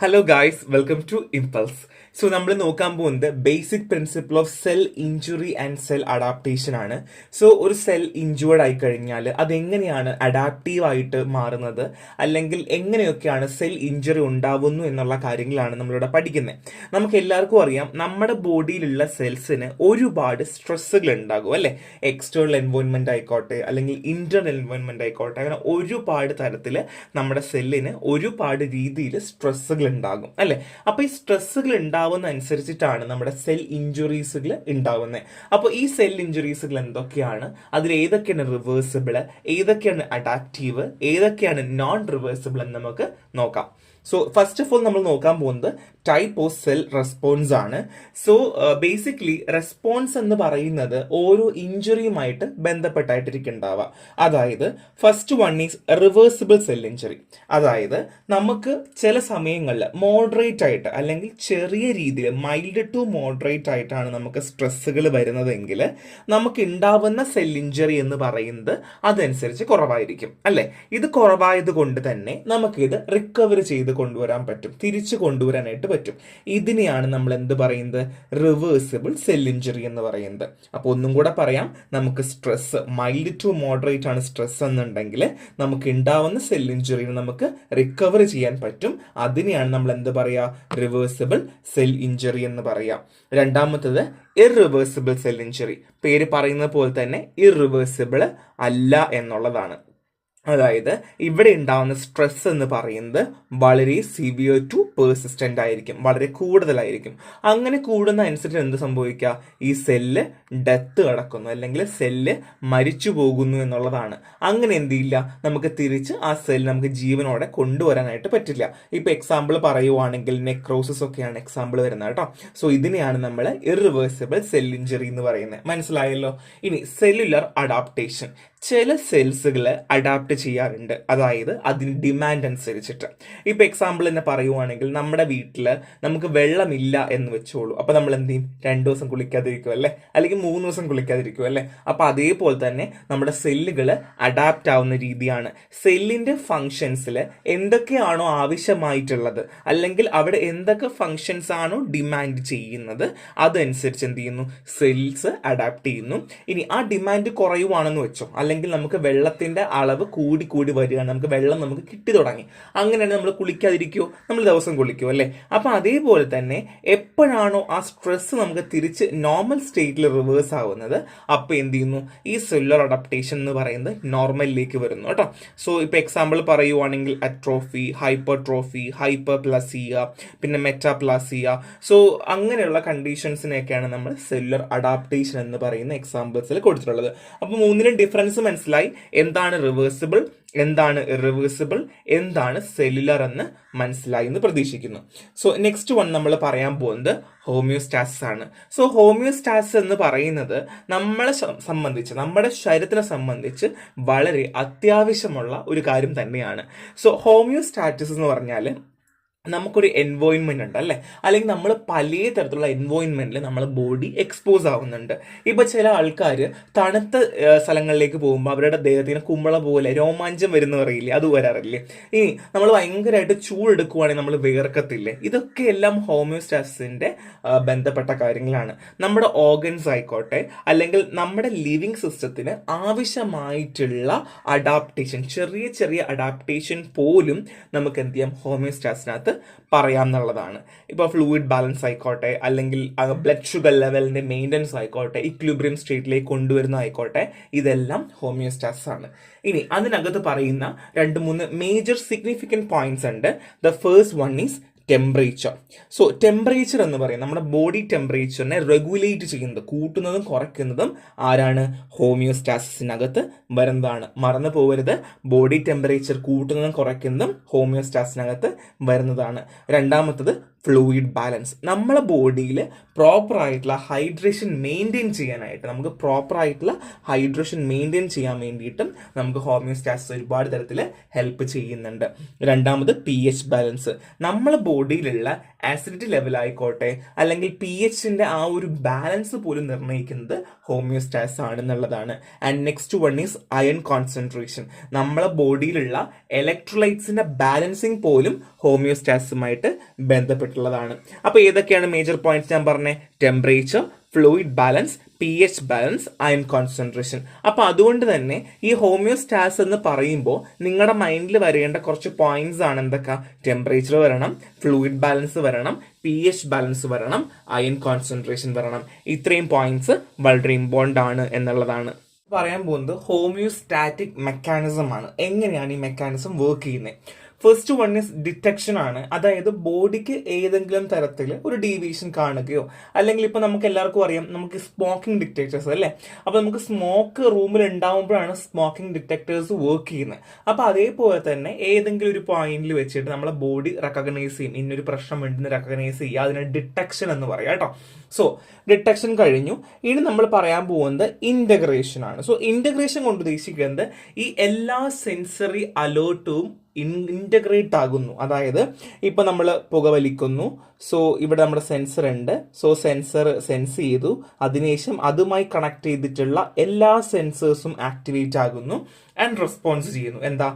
Hello guys, welcome to Impulse. So നമ്മൾ നോക്കാൻ പോകുന്നത് basic principle of cell injury and cell adaptation ആണ്. So ഒരു സെൽ ഇഞ്ചുവേർഡ് ആയി കഴിഞ്ഞാൽ അതെങ്ങനെയാണ് അഡാപ്റ്റീവ് ആയിട്ട് മാറുന്നത്, അല്ലെങ്കിൽ എങ്ങനെയൊക്കെയാണ് സെൽ ഇഞ്ചുറി ഉണ്ടാവുന്നു എന്നുള്ള കാര്യങ്ങളാണ് നമ്മളിവിടെ പഠിക്കുന്നത്. നമുക്ക് എല്ലാവർക്കും അറിയാം, നമ്മുടെ ബോഡിയിലുള്ള സെൽസിന് ഒരുപാട് സ്ട്രെസ്സുകൾ ഉണ്ടാകും അല്ലെ. എക്സ്റ്റേണൽ എൻവയോൺമെന്റ് ആയിക്കോട്ടെ, അല്ലെങ്കിൽ ഇന്റേണൽ എൻവയോൺമെന്റ് ആയിക്കോട്ടെ, അങ്ങനെ ഒരുപാട് തരത്തിൽ നമ്മുടെ സെല്ലിന് ഒരുപാട് രീതിയിൽ സ്ട്രെസ്സുകൾ ഉണ്ടാകും അല്ലെ. അപ്പൊ ഈ സ്ട്രെസ്സുകൾ ഉണ്ടാവുന്ന അനുസരിച്ചിട്ടാണ് നമ്മുടെ സെൽ ഇഞ്ചുറീസുകൾ ഉണ്ടാവുന്നത്. അപ്പോൾ ഈ സെൽ ഇഞ്ചുറീസുകൾ എന്തൊക്കെയാണ്, അതിൽ ഏതൊക്കെയാണ് റിവേഴ്സിബിൾ, ഏതൊക്കെയാണ് അഡാപ്റ്റീവ്, ഏതൊക്കെയാണ് നോൺ റിവേഴ്സിബിൾ എന്ന് നമുക്ക് നോക്കാം. സോ ഫസ്റ്റ് ഓഫ് ഓൾ നമ്മൾ നോക്കാൻ പോകുന്നത് ടൈപ്പ് ഓഫ് സെൽ റെസ്പോൺസ് ആണ്. സോ ബേസിക്കലി റെസ്പോൺസ് എന്ന് പറയുന്നത് ഓരോ ഇഞ്ചുറിയുമായിട്ട് ബന്ധപ്പെട്ടായിട്ടിരിക്കുന്നുണ്ടാവുക. അതായത് first one is reversible cell injury. അതായത് നമുക്ക് ചില സമയങ്ങളിൽ മോഡറേറ്റ് ആയിട്ട് അല്ലെങ്കിൽ ചെറിയ രീതിയിൽ മൈൽഡ് ടു മോഡറേറ്റ് ആയിട്ടാണ് നമുക്ക് സ്ട്രെസ്സുകൾ വരുന്നതെങ്കിൽ നമുക്ക് ഉണ്ടാവുന്ന സെൽ ഇഞ്ചുറി എന്ന് പറയുന്നത് അതനുസരിച്ച് കുറവായിരിക്കും അല്ലെ. ഇത് കുറവായത് കൊണ്ട് തന്നെ നമുക്കിത് റിക്കവർ ചെയ്ത് കൊണ്ടുവരാൻ പറ്റും, തിരിച്ചു കൊണ്ടുവരാനായിട്ട് പറ്റും. ഇതിനെയാണ് നമ്മൾ എന്ത് പറയുന്നത്, റിവേഴ്സിബിൾ സെൽ ഇഞ്ചുറി എന്ന് പറയുന്നത്. അപ്പൊ ഒന്നും കൂടെ പറയാം, നമുക്ക് സ്ട്രെസ് മൈൽഡ് ടു മോഡറേറ്റ് ആണ് സ്ട്രെസ് എന്നുണ്ടെങ്കിൽ നമുക്ക് ഉണ്ടാവുന്ന സെൽ ഇഞ്ചുറിനെ നമുക്ക് റിക്കവർ ചെയ്യാൻ പറ്റും. അതിനെയാണ് നമ്മൾ എന്ത് പറയാ, റിവേഴ്സിബിൾ സെൽ ഇഞ്ചുറി എന്ന് പറയാം. രണ്ടാമത്തത് ഇർറിവേഴ്സിബിൾ സെൽ ഇഞ്ചുറി. പേര് പറയുന്നത് പോലെ തന്നെ ഇർറിവേഴ്സിബിൾ അല്ല എന്നുള്ളതാണ്. അതായത് ഇവിടെ ഉണ്ടാവുന്ന സ്ട്രെസ് എന്ന് പറയുന്നത് വളരെ സിവിയർ ടു പേഴ്സിസ്റ്റന്റ് ആയിരിക്കും, വളരെ കൂടുതലായിരിക്കും. അങ്ങനെ കൂടുന്ന അനുസരിച്ച് എന്ത് സംഭവിക്കുക, ഈ സെല്ല് ഡെത്ത് കിടക്കുന്നു അല്ലെങ്കിൽ സെല്ല് മരിച്ചു പോകുന്നു എന്നുള്ളതാണ്. അങ്ങനെ എന്ത് ചെയ്യില്ല, നമുക്ക് തിരിച്ച് ആ സെല്ല് നമുക്ക് ജീവനോടെ കൊണ്ടുവരാനായിട്ട് പറ്റില്ല. ഇപ്പൊ എക്സാമ്പിൾ പറയുവാണെങ്കിൽ നെക്രോസിസ് ഒക്കെയാണ് എക്സാമ്പിൾ വരുന്നത് കേട്ടോ. സോ ഇതിനെയാണ് നമ്മൾ ഇർറിവേഴ്സിബിൾ സെൽ ഇഞ്ചുറി എന്ന് പറയുന്നത്. മനസ്സിലായല്ലോ. ഇനി സെല്ലുലാർ അഡാപ്റ്റേഷൻ. ചില സെൽസുകൾ അഡാപ്റ്റ് ചെയ്യാറുണ്ട്, അതായത് അതിന് ഡിമാൻഡ് അനുസരിച്ചിട്ട്. ഇപ്പൊ എക്സാമ്പിൾ തന്നെ പറയുവാണെങ്കിൽ നമ്മുടെ വീട്ടിൽ നമുക്ക് വെള്ളമില്ല എന്ന് വെച്ചോളൂ. അപ്പൊ നമ്മൾ എന്ത് ചെയ്യും, 2 ദിവസം കുളിക്കാതിരിക്കും അല്ലെ, അല്ലെങ്കിൽ 3 ദിവസം കുളിക്കാതിരിക്കും അല്ലെ. അപ്പൊ അതേപോലെ തന്നെ നമ്മുടെ സെല്ലുകൾ അഡാപ്റ്റ് ആവുന്ന രീതിയാണ്. സെല്ലിന്റെ ഫങ്ഷൻസിൽ എന്തൊക്കെയാണോ ആവശ്യമായിട്ടുള്ളത്, അല്ലെങ്കിൽ അവിടെ എന്തൊക്കെ ഫങ്ഷൻസ് ആണോ ഡിമാൻഡ് ചെയ്യുന്നത്, അതനുസരിച്ച് എന്ത് ചെയ്യുന്നു, സെൽസ് അഡാപ്റ്റ് ചെയ്യുന്നു. ഇനി ആ ഡിമാൻഡ് കുറയുവാണെന്ന് വെച്ചോ, അല്ലെങ്കിൽ നമുക്ക് വെള്ളത്തിന്റെ അളവ് കൂടി കൂടി വരികയാണ്, നമുക്ക് വെള്ളം നമുക്ക് കിട്ടി തുടങ്ങി, അങ്ങനെയാണ് നമ്മൾ കുളിക്കാതിരിക്കുമോ, നമ്മൾ ദിവസം കുളിക്കുമോ അല്ലെ. അപ്പൊ അതേപോലെ തന്നെ എപ്പോഴാണോ ആ സ്ട്രെസ് നമുക്ക് തിരിച്ച് നോർമൽ സ്റ്റേറ്റിൽ റിവേഴ്സ് ആവുന്നത്, അപ്പൊ എന്ത് ചെയ്യുന്നു, ഈ സെല്ലുലാർ അഡാപ്റ്റേഷൻ എന്ന് പറയുന്നത് നോർമലിലേക്ക് വരുന്നു കേട്ടോ. സോ ഇപ്പൊ എക്സാമ്പിൾ പറയുവാണെങ്കിൽ അട്രോഫി, ഹൈപ്പർട്രോഫി, ഹൈപ്പർപ്ലാസിയ, പിന്നെ മെറ്റാപ്ലാസിയ. സോ അങ്ങനെയുള്ള കണ്ടീഷൻസിനെയൊക്കെയാണ് നമ്മൾ സെല്ലുലാർ അഡാപ്റ്റേഷൻ എന്ന് പറയുന്ന എക്സാമ്പിൾസിൽ കൊടുത്തിട്ടുള്ളത്. അപ്പൊ മൂന്നിനും ഡിഫറൻസ് മനസ്സിലായി. എന്താണ് റിവേഴ്സിബിൾ, എന്താണ് ഇറിവേഴ്സിബിൾ, എന്താണ് സെല്ലുലാർ എന്ന് മനസ്സിലായി എന്ന് പ്രതീക്ഷിക്കുന്നു. സോ നെക്സ്റ്റ് വൺ നമ്മൾ പറയാൻ പോകുന്നത് ഹോമിയോസ്റ്റാസിസ് ആണ്. സോ ഹോമിയോസ്റ്റാസിസ് എന്ന് പറയുന്നത് നമ്മളെ സംബന്ധിച്ച്, നമ്മുടെ ശരീരത്തിനെ സംബന്ധിച്ച് വളരെ അത്യാവശ്യമുള്ള ഒരു കാര്യം തന്നെയാണ്. സോ ഹോമിയോസ്റ്റാസിസ് എന്ന് പറഞ്ഞാൽ നമുക്കൊരു എൻവോയിൻമെന്റ് ഉണ്ട് അല്ലെ, അല്ലെങ്കിൽ നമ്മൾ പല തരത്തിലുള്ള എൻവോയിൻമെന്റിൽ നമ്മൾ ബോഡി എക്സ്പോസ് ആവുന്നുണ്ട്. ഇപ്പൊ ചില ആൾക്കാർ തണുത്ത സ്ഥലങ്ങളിലേക്ക് പോകുമ്പോൾ അവരുടെ ദേഹത്തിന് കുമ്പള പോലെ രോമാഞ്ചം വരുന്ന പറയില്ലേ, അത് വരാറില്ലേ. ഇനി നമ്മൾ ഭയങ്കരമായിട്ട് ചൂടെടുക്കുവാണെങ്കിൽ നമ്മൾ വിയർക്കത്തില്ലേ. ഇതൊക്കെ എല്ലാം ഹോമിയോസ്റ്റാസിന്റെ ബന്ധപ്പെട്ട കാര്യങ്ങളാണ്. നമ്മുടെ ഓർഗൻസ് ആയിക്കോട്ടെ, അല്ലെങ്കിൽ നമ്മുടെ ലിവിങ് സിസ്റ്റത്തിന് ആവശ്യമായിട്ടുള്ള അഡാപ്റ്റേഷൻ, ചെറിയ ചെറിയ അഡാപ്റ്റേഷൻ പോലും നമുക്ക് എന്ത് ചെയ്യാം, ഹോമിയോസ്റ്റാസിനകത്ത് പറയാം എന്നുള്ളതാണ്. ഇപ്പൊ ഫ്ലൂയിഡ് ബാലൻസ് ആയിക്കോട്ടെ, അല്ലെങ്കിൽ ബ്ലഡ് ഷുഗർ ലെവലിന്റെ മെയിൻ്റനൻസ് ആയിക്കോട്ടെ, ഇക്വിലിബ്രിയം സ്റ്റേറ്റിലേക്ക് കൊണ്ടുവരുന്ന ആയിക്കോട്ടെ, ഇതെല്ലാം ഹോമിയോസ്റ്റാസിസ് ആണ്. ഇനി അതിനകത്ത് പറയുന്ന 2-3 മേജർ സിഗ്നിഫിക്കന്റ് പോയിന്റ്സ് ഉണ്ട്. The first one is temperature. So temperature എന്ന് പറയുന്നത് നമ്മുടെ ബോഡി ടെമ്പറേച്ചറിനെ റെഗുലേറ്റ് ചെയ്യുന്നത്, കൂട്ടുന്നതും കുറയ്ക്കുന്നതും ആരാണ്, ഹോമിയോസ്റ്റാസിസിനകത്ത് വരുന്നതാണ്. മറന്നു പോകരുത്, ബോഡി ടെമ്പറേച്ചർ കൂട്ടുന്നതും കുറയ്ക്കുന്നതും ഹോമിയോസ്റ്റാസിനകത്ത് വരുന്നതാണ്. രണ്ടാമത്തത് ഫ്ലൂയിഡ് ബാലൻസ്. നമ്മളെ ബോഡിയിൽ പ്രോപ്പറായിട്ടുള്ള ഹൈഡ്രേഷൻ മെയിൻറ്റെയിൻ ചെയ്യാനായിട്ട്, നമുക്ക് പ്രോപ്പറായിട്ടുള്ള ഹൈഡ്രേഷൻ മെയിൻറ്റെയിൻ ചെയ്യാൻ വേണ്ടിയിട്ടും നമുക്ക് ഹോമിയോസ്റ്റാസിസ് ഒരുപാട് തരത്തിൽ ഹെൽപ്പ് ചെയ്യുന്നുണ്ട്. രണ്ടാമത് pH ബാലൻസ്. നമ്മളെ ബോഡിയിലുള്ള ആസിഡിറ്റി ലെവൽ ആയിക്കോട്ടെ അല്ലെങ്കിൽ pHന്റെ ആ ഒരു ബാലൻസ് പോലും നിർണ്ണയിക്കുന്നത് ഹോമിയോസ്റ്റാസിസ് ആണെന്നുള്ളതാണ്. And next one is iron concentration. നമ്മളെ ബോഡിയിലുള്ള ഇലക്ട്രോലൈറ്റ്സിന്റെ ബാലൻസിങ് പോലും ഹോമിയോസ്റ്റാസിസുമായിട്ട് ബന്ധപ്പെട്ടുള്ളതാണ്. അപ്പൊ ഏതൊക്കെയാണ് മേജർ പോയിന്റ്സ് ഞാൻ പറഞ്ഞത്? Temperature, fluid balance, pH balance, iron concentration. അപ്പൊ അതുകൊണ്ട് തന്നെ ഈ ഹോമിയോസ്റ്റാസിസ് എന്ന് പറയുമ്പോൾ നിങ്ങളുടെ മൈൻഡിൽ വരേണ്ട കുറച്ച് പോയിന്റ്സ് ആണ് എന്തൊക്കെ? ടെമ്പറേച്ചർ വരണം, ഫ്ലൂയിഡ് ബാലൻസ് വരണം, pH ബാലൻസ് വരണം, അയൺ കോൺസെൻട്രേഷൻ വരണം. ഇത്രയും പോയിന്റ്സ് വളരെ ഇമ്പോർട്ടൻ്റ് ആണ് എന്നുള്ളതാണ്. പറയാൻ പോകുന്നത് ഹോമിയോസ്റ്റാറ്റിക് മെക്കാനിസം ആണ്. എങ്ങനെയാണ് ഈ മെക്കാനിസം വർക്ക് ചെയ്യുന്നത്? ഫസ്റ്റ് വൺ ഇസ് ഡിറ്റക്ഷൻ ആണ്. അതായത് ബോഡിക്ക് ഏതെങ്കിലും തരത്തിൽ ഒരു ഡീവിയേഷൻ കാണുകയോ അല്ലെങ്കിൽ ഇപ്പൊ നമുക്ക് എല്ലാവർക്കും അറിയാം നമുക്ക് സ്മോക്കിംഗ് ഡിറ്റക്ടേഴ്സ് അല്ലേ, അപ്പൊ നമുക്ക് സ്മോക്ക് റൂമിൽ ഉണ്ടാവുമ്പോഴാണ് സ്മോക്കിംഗ് ഡിറ്റക്ടേഴ്സ് വർക്ക് ചെയ്യുന്നത്. അപ്പൊ അതേപോലെ തന്നെ ഏതെങ്കിലും ഒരു പോയിന്റിൽ വെച്ചിട്ട് നമ്മളെ ബോഡി റെക്കഗ്നൈസ് ചെയ്യും, ഇന്നൊരു പ്രശ്നം ഉണ്ടെന്ന് റെക്കഗ്നൈസ് ചെയ്യുക. അതിന് ഡിറ്റക്ഷൻ എന്ന് പറയാം കേട്ടോ. സോ ഡിറ്റക്ഷൻ കഴിഞ്ഞു. ഇനി നമ്മൾ പറയാൻ പോകുന്നത് ഇന്റഗ്രേഷൻ ആണ്. സോ ഇന്റഗ്രേഷൻ കൊണ്ട് ഉദ്ദേശിക്കുന്നത് ഈ എല്ലാ സെൻസറി അലേർട്ടും ഇന്റഗ്രേറ്റ് ആകുന്നു. അതായത് ഇപ്പൊ നമ്മൾ പുകവലിക്കുന്നു, സോ ഇവിടെ നമ്മുടെ സെൻസർ ഉണ്ട്, സോ സെൻസർ സെൻസ് ചെയ്തു, അതിനുശേഷം അതുമായി കണക്ട് ചെയ്തിട്ടുള്ള എല്ലാ സെൻസേഴ്സും ആക്ടിവേറ്റ് ആകുന്നു ആൻഡ് റെസ്പോൺസ് ചെയ്യുന്നു. എന്താ?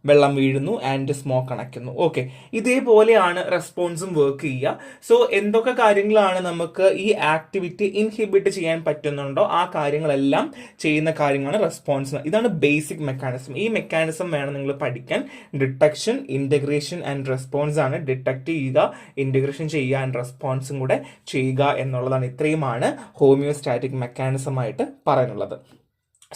വെള്ളം വീഴുന്നു ആൻഡ് സ്മോക്ക് അണയ്ക്കുന്നു. ഓക്കെ, ഇതേപോലെയാണ് റെസ്പോൺസും വർക്ക് ചെയ്യുക. സോ എന്തൊക്കെ കാര്യങ്ങളാണ് നമുക്ക് ഈ ആക്ടിവിറ്റി ഇൻഹിബിറ്റ് ചെയ്യാൻ പറ്റുന്നുണ്ടോ ആ കാര്യങ്ങളെല്ലാം ചെയ്യുന്ന കാര്യങ്ങളാണ് റെസ്പോൺസ്. ഇതാണ് ബേസിക് മെക്കാനിസം. ഈ മെക്കാനിസം വേണം നിങ്ങൾ പഠിക്കാൻ. ഡിറ്റക്ഷൻ, ഇന്റഗ്രേഷൻ ആൻഡ് റെസ്പോൺസ് ആണ്. ഡിറ്റക്ട് ചെയ്യുക, ഇന്റഗ്രേഷൻ ചെയ്യുക ആൻഡ് റെസ്പോൺസും കൂടെ ചെയ്യുക എന്നുള്ളതാണ്. ഇത്രയുമാണ് ഹോമിയോസ്റ്റാറ്റിക് മെക്കാനിസം ആയിട്ട് പറയാനുള്ളത്.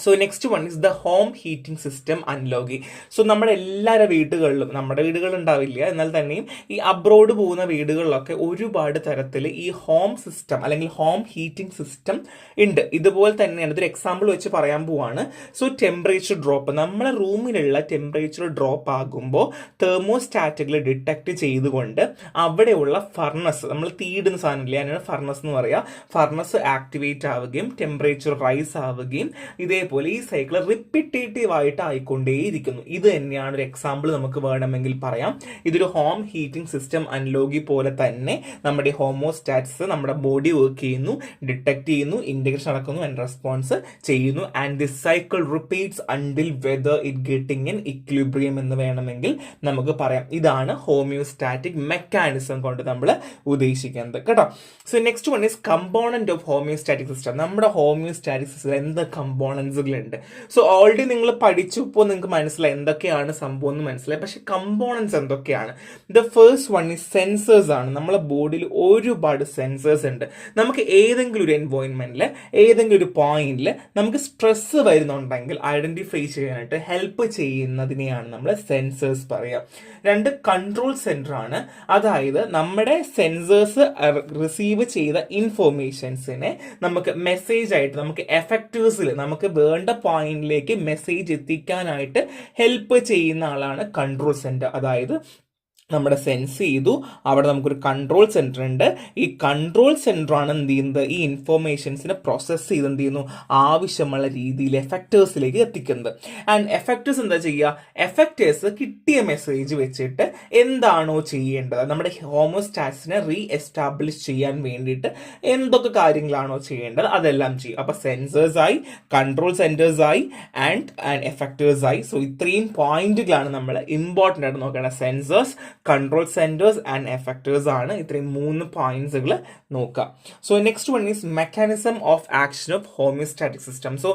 So next one is the home heating system അൺലോഗിങ്. സോ നമ്മുടെ എല്ലാവരുടെ വീടുകളിലും, നമ്മുടെ വീടുകളിൽ ഉണ്ടാവില്ല എന്നാൽ തന്നെയും ഈ അബ്രോഡ് പോകുന്ന വീടുകളിലൊക്കെ ഒരുപാട് തരത്തിൽ ഈ ഹോം സിസ്റ്റം അല്ലെങ്കിൽ ഹോം ഹീറ്റിംഗ് സിസ്റ്റം ഉണ്ട്. ഇതുപോലെ തന്നെയാണ്. ഇതൊരു എക്സാമ്പിൾ വെച്ച് പറയാൻ പോവാണ്. സോ ടെമ്പറേച്ചർ ഡ്രോപ്പ്, നമ്മളെ റൂമിലുള്ള ടെമ്പറേച്ചർ ഡ്രോപ്പ് ആകുമ്പോൾ തെർമോസ്റ്റാറ്റുകൾ ഡിറ്റക്ട് ചെയ്തുകൊണ്ട് അവിടെയുള്ള ഫർണസ്, നമ്മൾ തീയിടുന്ന സാധനമില്ല, അതിനാണ് ഫർണസ് എന്ന് പറയുക, ഫർണസ് ആക്ടിവേറ്റ് ആവുകയും ടെമ്പറേച്ചർ റൈസ് ആവുകയും ഇതേപോലെ ഈ സൈക്കിൾ റിപ്പീറ്റേറ്റീവ് ആയിട്ട് ആയിക്കൊണ്ടേയിരിക്കുന്നു. ഇത് തന്നെയാണ് ഒരു എക്സാമ്പിൾ നമുക്ക് വേണമെങ്കിൽ പറയാം. ഇതൊരു ഹോം ഹീറ്റിംഗ് സിസ്റ്റം അൺലോഗി പോലെ തന്നെ നമ്മുടെ ഹോമോസ്റ്റാറ്റ്സ് നമ്മുടെ ബോഡി വർക്ക് ചെയ്യുന്നു, ഡിറ്റക്ട് ചെയ്യുന്നു, ഇന്റഗ്രേഷൻ നടക്കുന്നു ആൻഡ് റെസ്പോൺസ് ചെയ്യുന്നു. And this cycle repeats until whether it getting in equilibrium എന്ന് വേണമെങ്കിൽ നമുക്ക് പറയാം. ഇതാണ് ഹോമിയോസ്റ്റാറ്റിക് മെക്കാനിസം കൊണ്ട് നമ്മൾ ഉദ്ദേശിക്കുന്നത് കേട്ടോ. So next one is component of homeostatic system. നമ്മുടെ ഹോമിയോസ്റ്റാറ്റിക് സിസ്റ്റം എന്ത് കമ്പോണൻസുകളുണ്ട്? സോ ഓൾറെഡി നിങ്ങൾ പഠിച്ചപ്പോൾ നിങ്ങൾക്ക് മനസ്സിലായി എന്തൊക്കെയാണ് സംഭവം എന്ന് മനസ്സിലായി. പക്ഷെ കമ്പോണൻസ് എന്തൊക്കെയാണ്? The first one is sensors ആണ്. നമ്മളെ ബോഡിയിൽ ഒരുപാട് സെൻസേഴ്സ് ഉണ്ട്. നമുക്ക് ഏതെങ്കിലും ഒരു എൻവയോൺമെന്റിൽ ഏതെങ്കിലും ഒരു പോയിന്റിൽ നമുക്ക് സ്ട്രെസ് വരുന്നുണ്ടെങ്കിൽ ഐഡന്റിഫൈ ചെയ്യാനായിട്ട് ഹെൽപ്പ് ചെയ്യുന്നതിനെയാണ് നമ്മൾ സെൻസേഴ്സ് പറയുക. രണ്ട്, കൺട്രോൾ സെന്റർ ആണ്. അതായത് നമ്മുടെ സെൻസേഴ്സ് റിസീവ് ചെയ്ത ഇൻഫോർമേഷൻസിനെ നമുക്ക് മെസ്സേജ് ആയിട്ട് നമുക്ക് എഫക്റ്റീവ്സിൽ നമുക്ക് വേണ്ട പോയിന്റിലേക്ക് മെസ്സേജ് എത്തിക്കാനായിട്ട് ഹെൽപ്പ് ചെയ്യുന്ന ആളാണ് കൺട്രോൾ സെന്റർ. അതായത് നമ്മുടെ സെൻസ് ചെയ്തു, അവിടെ നമുക്കൊരു കൺട്രോൾ സെന്റർ ഉണ്ട്. ഈ കൺട്രോൾ സെന്റർ ആണ് എന്ത് ചെയ്യുന്നത്? ഈ ഇൻഫോർമേഷൻസിനെ പ്രോസസ് ചെയ്ത് എന്ത് ചെയ്യുന്നു? ആവശ്യമുള്ള രീതിയിൽ എഫക്റ്റേഴ്സിലേക്ക് എത്തിക്കുന്നത്. ആൻഡ് എഫക്റ്റേഴ്സ് എന്താ ചെയ്യുക? എഫക്റ്റേഴ്സ് കിട്ടിയ മെസ്സേജ് വെച്ചിട്ട് എന്താണോ ചെയ്യേണ്ടത്, നമ്മുടെ ഹോമോസ്റ്റാറ്റ്സിനെ റീ എസ്റ്റാബ്ലിഷ് ചെയ്യാൻ വേണ്ടിയിട്ട് എന്തൊക്കെ കാര്യങ്ങളാണോ ചെയ്യേണ്ടത് അതെല്ലാം ചെയ്യും. അപ്പൊ സെൻസേഴ്സ് ആയി, കൺട്രോൾ സെന്റേഴ്സ് ആയി ആൻഡ് എഫക്റ്റേഴ്സ് ആയി. സോ ഇത്രയും പോയിന്റുകളാണ് നമ്മൾ ഇമ്പോർട്ടൻ്റ് ആയിട്ട് നോക്കേണ്ടത്. സെൻസേഴ്സ്, കൺട്രോൾ സെന്റേഴ്സ് ആൻഡ് എഫക്റ്റേഴ്സ് ആണ്. ഇത്രയും 3 പോയിന്റ്സുകൾ നോക്കുക. So next one is mechanism of action of homeostatic system. So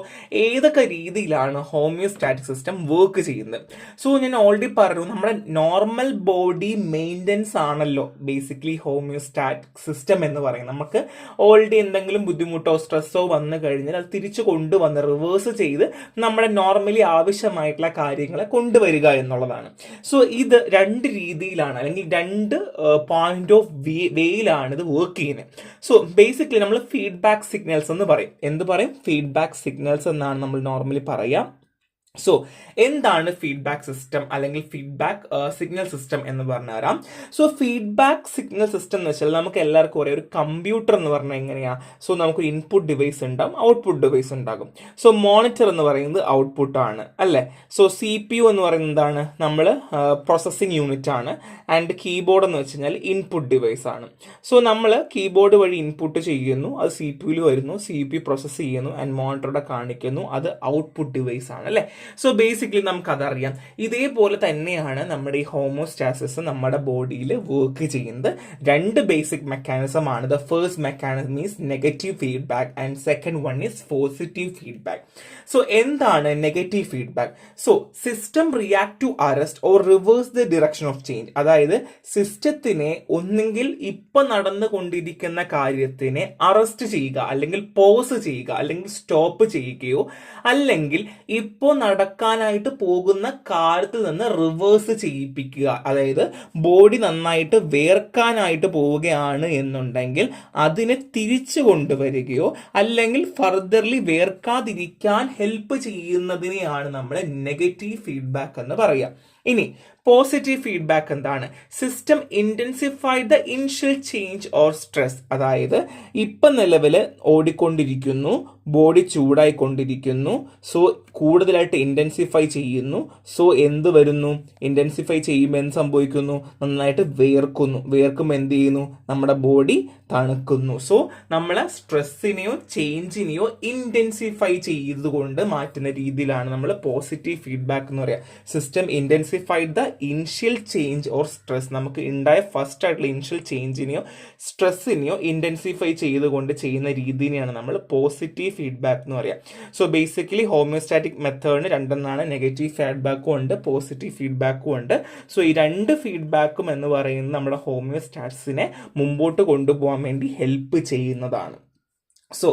ഏതൊക്കെ രീതിയിലാണ് ഹോമിയോസ്റ്റാറ്റിക് സിസ്റ്റം വർക്ക് ചെയ്യുന്നത്? സോ ഞാൻ ഓൾറെഡി പറഞ്ഞു, നമ്മുടെ നോർമൽ ബോഡി മെയിൻ്റെനൻസ് ആണല്ലോ ബേസിക്കലി ഹോമിയോസ്റ്റാറ്റിക് സിസ്റ്റം എന്ന് പറയുന്നത്. നമുക്ക് ഓൾറെഡി എന്തെങ്കിലും ബുദ്ധിമുട്ടോ സ്ട്രെസ്സോ വന്നു കഴിഞ്ഞാൽ അത് തിരിച്ചു കൊണ്ടുവന്ന് റിവേഴ്സ് ചെയ്ത് നമ്മുടെ നോർമലി ആവശ്യമായിട്ടുള്ള കാര്യങ്ങളെ കൊണ്ടുവരിക എന്നുള്ളതാണ്. സോ ഇത് രണ്ട് രീതിയിലാണ് അല്ലെങ്കിൽ രണ്ട് പോയിന്റ് ഓഫ് വേയിലാണ് ഇത് വർക്ക് ചെയ്യുന്നത്. സോ ബേസിക്കലി നമ്മൾ ഫീഡ്ബാക്ക് സിഗ്നൽസ് എന്ന് പറയും. എന്ത് പറയും? ഫീഡ്ബാക്ക് സിഗ്നൽസ് എന്നാണ് നമ്മൾ നോർമലി പറയാം. സോ എന്താണ് ഫീഡ്ബാക്ക് സിസ്റ്റം അല്ലെങ്കിൽ ഫീഡ്ബാക്ക് സിഗ്നൽ സിസ്റ്റം എന്ന് പറഞ്ഞുതരാം. സോ ഫീഡ്ബാക്ക് സിഗ്നൽ സിസ്റ്റം എന്ന് വെച്ചാൽ നമുക്ക് എല്ലാവർക്കും അറിയാം, ഒരു കമ്പ്യൂട്ടർ എന്ന് പറഞ്ഞാൽ എങ്ങനെയാ, സോ നമുക്കൊരു ഇൻപുട്ട് ഡിവൈസ് ഉണ്ടാകും, ഔട്ട്പുട്ട് ഡിവൈസ് ഉണ്ടാകും. സോ മോണിറ്റർ എന്ന് പറയുന്നത് ഔട്ട്പുട്ട് ആണ് അല്ലേ. സോ CPU എന്ന് പറയുന്നത് എന്താണ്, നമ്മൾ പ്രോസസ്സിംഗ് യൂണിറ്റ് ആണ്. ആൻഡ് കീബോർഡ് എന്ന് വെച്ച് കഴിഞ്ഞാൽ ഇൻപുട്ട് ഡിവൈസ് ആണ്. സോ നമ്മൾ കീബോർഡ് വഴി ഇൻപുട്ട് ചെയ്യുന്നു, അത് CPU വരുന്നു, CPU പ്രോസസ്സ് ചെയ്യുന്നു ആൻഡ് മോണിറ്ററുടെ കാണിക്കുന്നു, അത് ഔട്ട്പുട്ട് ഡിവൈസ് ആണ് അല്ലേ. സോ ബേസിക്കലി നമുക്കതറിയാം. ഇതേപോലെ തന്നെയാണ് നമ്മുടെ ഈ ഹോമോസ്റ്റാസിസ് നമ്മുടെ ബോഡിയിൽ വർക്ക് ചെയ്യുന്നത്. രണ്ട് ബേസിക് മെക്കാനിസം ആണ്. The first mechanism is negative feedback and second one is positive feedback. So എന്താണ് negative feedback? So system react to arrest or reverse the direction of change. അതായത് സിസ്റ്റത്തിനെ ഒന്നെങ്കിൽ ഇപ്പൊ നടന്നുകൊണ്ടിരിക്കുന്ന കാര്യത്തിനെ അറസ്റ്റ് ചെയ്യുക, അല്ലെങ്കിൽ പോസ് ചെയ്യുക, അല്ലെങ്കിൽ സ്റ്റോപ്പ് ചെയ്യുകയോ, അല്ലെങ്കിൽ ഇപ്പോൾ നടക്കാനായിട്ട് പോകുന്ന കാര്യത്തിൽ നിന്ന് റിവേഴ്സ് ചെയ്യിപ്പിക്കുക. അതായത് ബോഡി നന്നായിട്ട് വേർക്കാനായിട്ട് പോവുകയാണ് എന്നുണ്ടെങ്കിൽ അതിനെ തിരിച്ചു കൊണ്ടുവരികയോ അല്ലെങ്കിൽ ഫർദർലി വേർക്കാതിരിക്കാൻ ഹെൽപ്പ് ചെയ്യുന്നതിനെയാണ് നമ്മൾ നെഗറ്റീവ് ഫീഡ്ബാക്ക് എന്ന് പറയുക. ഇനി പോസിറ്റീവ് ഫീഡ്ബാക്ക് എന്താണ്? System intensify the initial change or stress. അതായത് ഇപ്പം നിലവിൽ ഓടിക്കൊണ്ടിരിക്കുന്നു, ബോഡി ചൂടായിക്കൊണ്ടിരിക്കുന്നു, സോ കൂടുതലായിട്ട് ഇന്റൻസിഫൈ ചെയ്യുന്നു. സോ എന്ത് വരുന്നു? ഇന്റൻസിഫൈ ചെയ്യുമ്പോൾ എന്ത് സംഭവിക്കുന്നു? നന്നായിട്ട് വേർക്കുന്നു. വേർക്കുമ്പോൾ എന്ത് ചെയ്യുന്നു? നമ്മുടെ ബോഡി തണുക്കുന്നു. സോ നമ്മളെ സ്ട്രെസ്സിനെയോ ചേഞ്ചിനെയോ ഇന്റൻസിഫൈ ചെയ്തുകൊണ്ട് മാറ്റുന്ന രീതിയിലാണ് നമ്മൾ പോസിറ്റീവ് ഫീഡ്ബാക്ക് എന്ന് പറയുക. System intensified the initial change or stress. നമുക്ക് ഉണ്ടായ ഫസ്റ്റ് ആയിട്ടുള്ള ഇനിഷ്യൽ ചേഞ്ചിനെയോ സ്ട്രെസ്സിനെയോ ഇന്റൻസിഫൈ ചെയ്തുകൊണ്ട് ചെയ്യുന്ന രീതിനെയാണ് നമ്മൾ പോസിറ്റീവ് ഫീഡ്ബാക്ക് എന്ന് പറയുക. സോ ബേസിക്കലി ഹോമിയോസ്റ്റാറ്റിക് മെത്തേഡിന് രണ്ടെണ്ണമാണ്, നെഗറ്റീവ് ഫീഡ്ബാക്കും ഉണ്ട്, പോസിറ്റീവ് ഫീഡ്ബാക്കും ഉണ്ട്. സോ ഈ രണ്ട് ഫീഡ്ബാക്കും എന്ന് പറയുന്നത് നമ്മുടെ ഹോമിയോസ്റ്റാറ്റ്സിനെ മുമ്പോട്ട് കൊണ്ടുപോകാൻ വേണ്ടി ഹെൽപ്പ് ചെയ്യുന്നതാണ്. സോ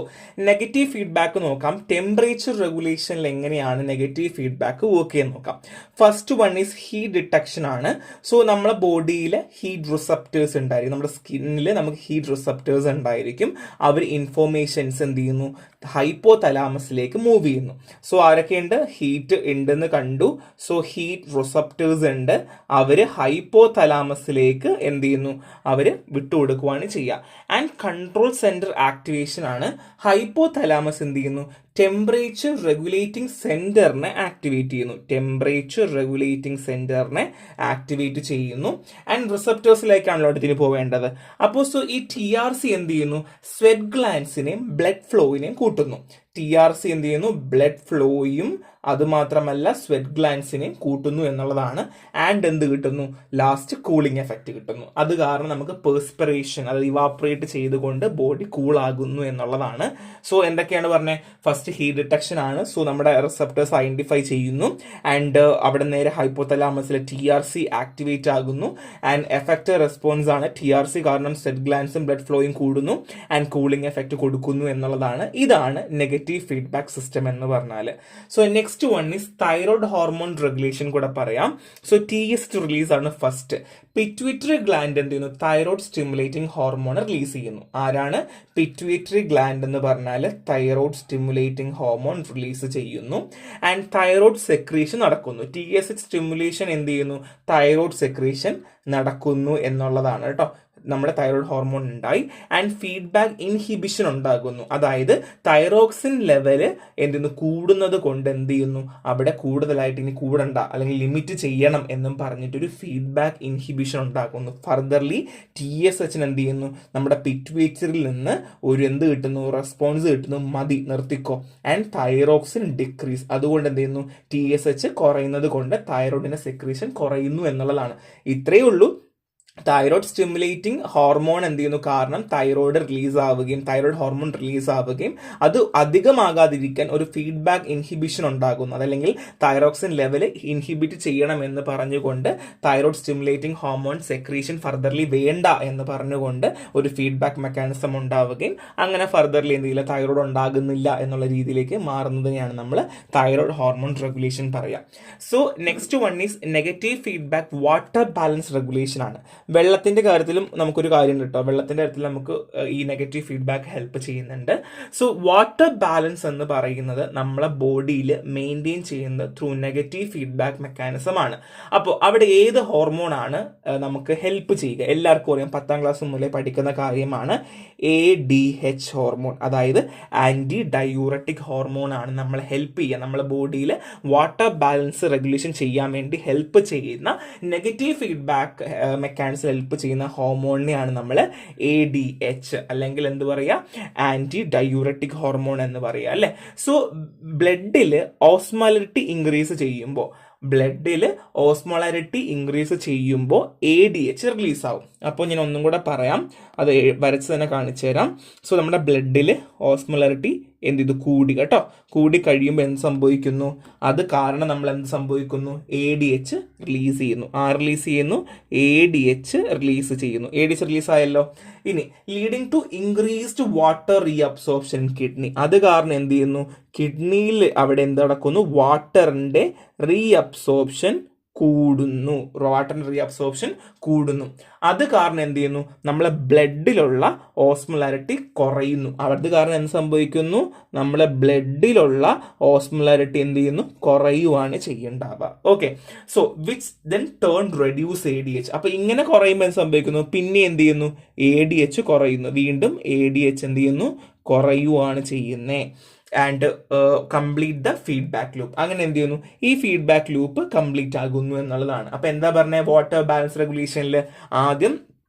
നെഗറ്റീവ് ഫീഡ്ബാക്ക് നോക്കാം. ടെമ്പറേച്ചർ റെഗുലേഷനിൽ എങ്ങനെയാണ് നെഗറ്റീവ് ഫീഡ്ബാക്ക് വർക്ക് ചെയ്യാൻ നോക്കാം. First one is heat detection ആണ്. സോ നമ്മുടെ ബോഡിയിൽ ഹീറ്റ് റിസപ്റ്റേഴ്സ് ഉണ്ടായിരിക്കും, നമ്മുടെ സ്കിന്നിൽ നമുക്ക് ഹീറ്റ് റിസപ്റ്റേഴ്സ് ഉണ്ടായിരിക്കും. അവർ ഇൻഫോർമേഷൻസ് എന്ത് ചെയ്യുന്നു? ഹൈപ്പോ തലാമസിലേക്ക് മൂവ് ചെയ്യുന്നു. സോ ആരൊക്കെയുണ്ട്? ഹീറ്റ് ഉണ്ടെന്ന് കണ്ടു. സോ ഹീറ്റ് റിസപ്റ്റേഴ്സ് ഉണ്ട്, അവർ ഹൈപ്പോ തലാമസിലേക്ക് എന്ത് ചെയ്യുന്നു? അവർ വിട്ടുകൊടുക്കുകയാണ് ചെയ്യുക. ആൻഡ് കൺട്രോൾ സെന്റർ ആക്ടിവേഷൻ ആണ്. ഹൈപ്പോ തലാമസ് എന്ത് ചെയ്യുന്നു? ടെമ്പറേച്ചർ റെഗുലേറ്റിംഗ് സെന്ററിനെ ആക്ടിവേറ്റ് ചെയ്യുന്നു. ടെമ്പറേച്ചർ റെഗുലേറ്റിംഗ് സെന്ററിനെ ആക്ടിവേറ്റ് ചെയ്യുന്നു. ആൻഡ് റിസപ്റ്റേഴ്സിലേക്കാണല്ലോ ഇതിന് പോവേണ്ടത്. അപ്പോൾ സോ ഈ TRC എന്ത് ചെയ്യുന്നു? സ്വെറ്റ് ഗ്ലാൻസിനെയും ബ്ലഡ് ഫ്ലോയിനെയും കൂട്ടുന്നു. TRC എന്ത് ചെയ്യുന്നു? ബ്ലഡ് ഫ്ലോയും അതുമാത്രമല്ല സ്വെറ്റ് ഗ്ലാൻസിനെയും കൂട്ടുന്നു എന്നുള്ളതാണ്. ആൻഡ് എന്ത് കിട്ടുന്നു? ലാസ്റ്റ് കൂളിംഗ് എഫക്റ്റ് കിട്ടുന്നു. അത് കാരണം നമുക്ക് പെർസ്പിറേഷൻ, അത് ഇവാപ്പറേറ്റ് ചെയ്തുകൊണ്ട് ബോഡി കൂൾ ആകുന്നു എന്നുള്ളതാണ്. സോ എന്തൊക്കെയാണ് പറഞ്ഞത്? ഫസ്റ്റ് ഹീറ്റ് ഡിറ്റക്ഷൻ ആണ്. സോ നമ്മുടെ റിസപ്റ്റേഴ്സ് ഐഡന്റിഫൈ ചെയ്യുന്നു. ആൻഡ് അവിടെ നേരെ ഹൈപ്പോതലാമസിലെ TRC ആക്ടിവേറ്റ് ആകുന്നു. ആൻഡ് എഫക്റ്റ് റെസ്പോൺസ് ആണ്. TRC കാരണം സ്വെറ്റ് ഗ്ലാൻസും ബ്ലഡ് ഫ്ലോയും കൂടുന്നു ആൻഡ് കൂളിംഗ് എഫക്റ്റ് കൊടുക്കുന്നു എന്നുള്ളതാണ്. ഇതാണ് നെഗറ്റീവ് ഫീഡ്ബാക്ക് സിസ്റ്റം എന്ന് പറഞ്ഞാൽ. So next one is thyroid hormone regulation കൂടെ പറയാം. സോ TS റിലീസ് ആണ് ഫസ്റ്റ്. പിറ്റ്യൂട്ടറി ഗ്ലാൻഡ് എന്ത് ചെയ്യുന്നു? തൈറോയ്ഡ് സ്റ്റിമുലേറ്റിംഗ് ഹോർമോൺ റിലീസ് ചെയ്യുന്നു. ആരാണ്? പിറ്റ്യൂട്ടറി ഗ്ലാൻഡ് എന്ന് പറഞ്ഞാൽ തൈറോയ്ഡ് സ്റ്റിമുലേറ്റിംഗ് ഹോർമോൺ റിലീസ് ചെയ്യുന്നു. ആൻഡ് തൈറോയ്ഡ് സെക്രീഷൻ നടക്കുന്നു. TSH സ്റ്റിമുലേഷൻ എന്ത് ചെയ്യുന്നു? തൈറോയ്ഡ് സെക്രീഷൻ നടക്കുന്നു എന്നുള്ളതാണ് കേട്ടോ. നമ്മുടെ തൈറോയ്ഡ് ഹോർമോൺ ഉണ്ടായി. ആൻഡ് ഫീഡ്ബാക്ക് ഇൻഹിബിഷൻ ഉണ്ടാകുന്നു. അതായത് തൈറോക്സിൻ ലെവല് എന്തെന്ന് കൂടുന്നത് കൊണ്ട് എന്ത് ചെയ്യുന്നു? അവിടെ കൂടുതലായിട്ട് ഇനി കൂടണ്ട അല്ലെങ്കിൽ ലിമിറ്റ് ചെയ്യണം എന്നും പറഞ്ഞിട്ടൊരു ഫീഡ്ബാക്ക് ഇൻഹിബിഷൻ ഉണ്ടാകുന്നു. ഫർദർലി TSH എന്ത് ചെയ്യുന്നു? നമ്മുടെ പിറ്റ്യൂട്ടറിയിൽ നിന്ന് ഒരു എന്ത് കിട്ടുന്നു? റെസ്പോൺസ് കിട്ടുന്നു, മതി നിർത്തിക്കോ. And thyroxine decrease. അതുകൊണ്ട് എന്ത് ചെയ്യുന്നു? TSH കുറയുന്നത് കൊണ്ട് തൈറോയിഡിന്റെ സെക്രീഷൻ കുറയുന്നു എന്നുള്ളതാണ്. ഇത്രയേ ഉള്ളൂ. തൈറോയ്ഡ് സ്റ്റിമുലേറ്റിംഗ് ഹോർമോൺ എന്ത് ചെയ്യുന്നു? കാരണം തൈറോയ്ഡ് റിലീസ് ആവുകയും തൈറോയ്ഡ് ഹോർമോൺ റിലീസ് ആവുകയും അത് അധികമാകാതിരിക്കാൻ ഒരു ഫീഡ്ബാക്ക് ഇൻഹിബിഷൻ ഉണ്ടാകുന്നു. അതല്ലെങ്കിൽ തൈറോക്സിൻ ലെവല് ഇൻഹിബിറ്റ് ചെയ്യണം എന്ന് പറഞ്ഞുകൊണ്ട് thyroid stimulating hormone secretion furtherly വേണ്ട എന്ന് പറഞ്ഞുകൊണ്ട് ഒരു ഫീഡ്ബാക്ക് മെക്കാനിസം ഉണ്ടാവുകയും അങ്ങനെ ഫർദർലി എന്ത് ചെയ്യില്ല? തൈറോയ്ഡ് ഉണ്ടാകുന്നില്ല എന്നുള്ള രീതിയിലേക്ക് മാറുന്നതിനെയാണ് നമ്മൾ തൈറോയ്ഡ് ഹോർമോൺ റെഗുലേഷൻ പറയാം. So next one is negative feedback water balance regulation ആണ്. വെള്ളത്തിൻ്റെ കാര്യത്തിലും നമുക്കൊരു കാര്യം കേട്ടോ, വെള്ളത്തിൻ്റെ കാര്യത്തിൽ നമുക്ക് ഈ നെഗറ്റീവ് ഫീഡ്ബാക്ക് ഹെൽപ്പ് ചെയ്യുന്നുണ്ട്. സോ വാട്ടർ ബാലൻസ് എന്ന് പറയുന്നത് നമ്മളെ ബോഡിയിൽ മെയിൻറ്റെയിൻ ചെയ്യുന്നത് ത്രൂ നെഗറ്റീവ് ഫീഡ്ബാക്ക് മെക്കാനിസം ആണ്. അപ്പോൾ അവിടെ ഏത് ഹോർമോണാണ് നമുക്ക് ഹെൽപ്പ് ചെയ്യുക? എല്ലാവർക്കും അറിയാം, 10ാം ക്ലാസ് മുതലേ പഠിക്കുന്ന കാര്യമാണ് ADH ഹോർമോൺ. അതായത് ആൻറ്റി ഡയൂററ്റിക് ഹോർമോൺ ആണ് നമ്മളെ ഹെൽപ്പ് ചെയ്യുക, നമ്മളെ ബോഡിയിൽ വാട്ടർ ബാലൻസ് റെഗുലേഷൻ ചെയ്യാൻ വേണ്ടി ഹെൽപ്പ് ചെയ്യുന്ന, നെഗറ്റീവ് ഫീഡ്ബാക്ക് മെക്കാനിസം ഹെൽപ്പ് ചെയ്യുന്ന ഹോർമോണിനെയാണ് നമ്മൾ ADH അല്ലെങ്കിൽ എന്ത് പറയുക, ആൻറ്റി ഡയൂററ്റിക് ഹോർമോൺ എന്ന് പറയുക അല്ലേ. സോ ബ്ലഡിൽ ഓസ്മോലാരിറ്റി ഇൻക്രീസ് ചെയ്യുമ്പോൾ ADH റിലീസ് ആവും. അപ്പോൾ ഞാൻ ഒന്നും കൂടെ പറയാം, അത് വരച്ച് തന്നെ കാണിച്ചു തരാം. സോ നമ്മുടെ ബ്ലഡിൽ ഓസ്മോലാരിറ്റി എന്ത് ചെയ്തു, കൂടി കേട്ടോ. കൂടി കഴിയുമ്പോൾ എന്ത് സംഭവിക്കുന്നു? അത് കാരണം നമ്മൾ എന്ത് സംഭവിക്കുന്നു? ADH റിലീസ് ചെയ്യുന്നു. റിലീസ് ചെയ്യുന്നു, ADH റിലീസ് ചെയ്യുന്നു. ADH റിലീസ് ആയല്ലോ. ഇനി leading to increased water reabsorption in kidney. അത് കാരണം എന്ത് ചെയ്യുന്നു? കിഡ്നിയിൽ അവിടെ എന്ത് നടക്കുന്നു? വാട്ടറിന്റെ റീഅബ്സോർപ്ഷൻ കൂടുന്നു. അത് കാരണം എന്ത് ചെയ്യുന്നു? നമ്മളെ ബ്ലഡിലുള്ള ഓസ്മോലാരിറ്റി കുറയുന്നു. അത് കാരണം എന്ത് സംഭവിക്കുന്നു? നമ്മളെ ബ്ലഡിലുള്ള ഓസ്മോലാരിറ്റി എന്ത് ചെയ്യുന്നു? കുറയുവാണ് ചെയ്യേണ്ടാവുക. Okay, so which then turn reduce ADH. അപ്പൊ ഇങ്ങനെ കുറയുമ്പോൾ എന്ത് സംഭവിക്കുന്നു? പിന്നെ എന്ത് ചെയ്യുന്നു? ADH കുറയുന്നു. വീണ്ടും ADH എന്ത് ചെയ്യുന്നു? കുറയുവാണ് ചെയ്യുന്നേ. And complete the feedback loop. അങ്ങനെ എന്ത് ചെയ്യുന്നു? ഈ ഫീഡ്ബാക്ക് ലൂപ്പ് കംപ്ലീറ്റ് ആകുന്നു എന്നുള്ളതാണ്. അപ്പൊ എന്താ പറഞ്ഞത്? വാട്ടർ ബാലൻസ് റെഗുലേഷനിൽ ആദ്യം